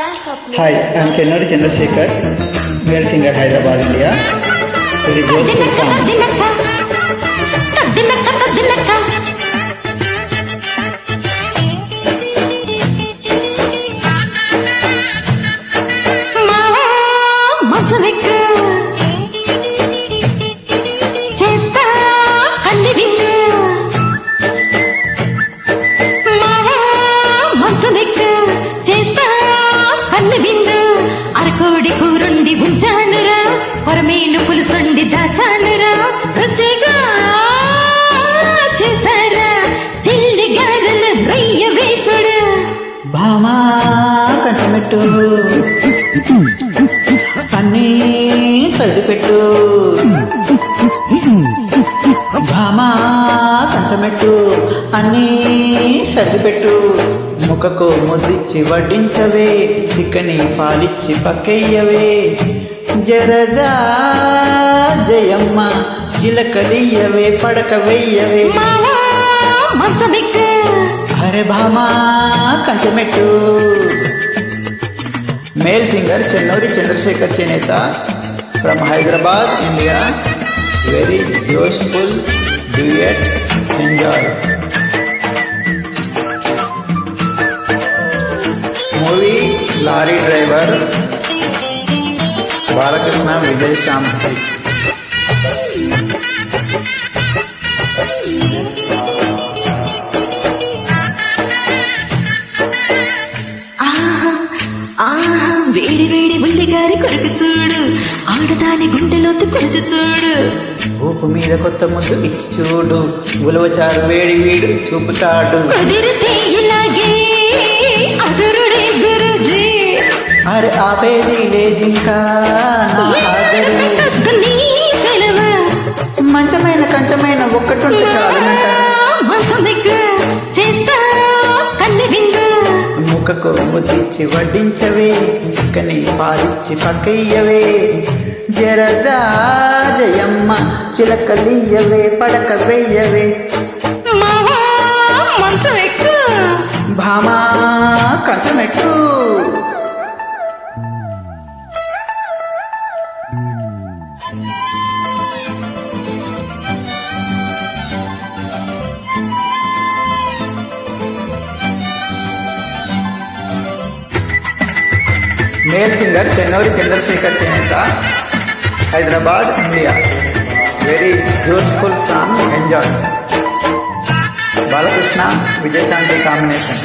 Hi, I am Chennuri Chandrasekhar, male singer, Hyderabad, India. Very beautiful song. అరకోడి కూరుండి ఉంచానురా కొరమేను పులుసొండి దాచానురా రుచిగా చేశారా చిల్లి గారెలు రొయ్య వేసుడు భామా కంటమెట్టు అన్నీ సర్దిపెట్టు భామా కంటమెట్టు అన్నీ సర్దిపెట్టు ముఖకు ముద్దిచ్చి వడ్డించవే చిక్కని పాలిచ్చి పక్కయ్యవే జరదా జయమ్మ చిలకలియ్యవే పడక వెయ్యవే అరే భామా కంచమెట్టు. మేల్ సింగర్ చెన్నూరి చంద్రశేఖర్ చేనేత from Hyderabad, India. Very joshful duet, enjoy. Movie lorry driver, Balakrishna, Vijay Shanti. వేడి వేడి ఉల్లిగారి కొరకు చూడు, ఆడదాని గుండెలోతు కొడుకు చూడు. ఊపు మీద కొత్త ముద్దు ఇచ్చి చూడు, ఉలవచారు వేడి వీడు చూపుతాడు. కుదిరితే ఇలాగే అదురుడే గురుజీ. అరే ఆపేది లేదింకా నా ఆదరు. మంచమైన కంచమైన ఒక్కటుంటే చాలునంట. ముఖకు ముద్దిచ్చి వడ్డించవే చిక్కని పాలిచ్చి పక్కయ్యవే జరదా జయమ్మ చిలకలియ్యవే పడక వెయ్యవే భామా కంచమెట్టు. మేల్ సింగర్ చెన్నూరి చంద్రశేఖర్ చేనేత, Hyderabad, India. Very beautiful song, enjoy. Balakrishna, Vijayashanti combination.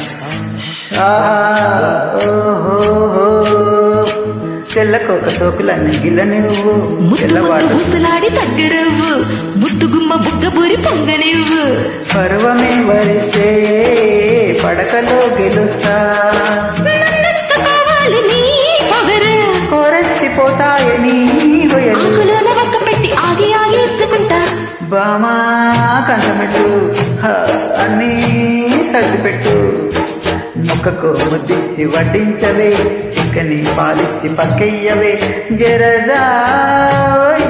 తెల్లకోక సోకులన్నీ గిల్ల నువ్వు ముసలాడి తగ్గరవ్వు ముట్టుగుమ్మ బుగ్గబూరి పొంగనివ్వు. పర్వమే వరిస్తే పడకలో గెలుస్తా, కోరెచ్చిపోతాయని పెట్టి ఆగి ఆగి ఇచ్చుకుంటా. బామా కంటమెట్టు అన్నీ సర్దిపెట్టు. ముక్కకు ముద్దిచ్చి వడ్డించవే చిక్కని పాలిచ్చి పక్కయ్యవే జరదా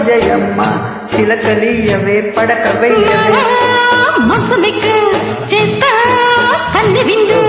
జయమ్మ చిలకలియ్యవే పడక వెయ్యవే చేస్తా కన్నె విందు.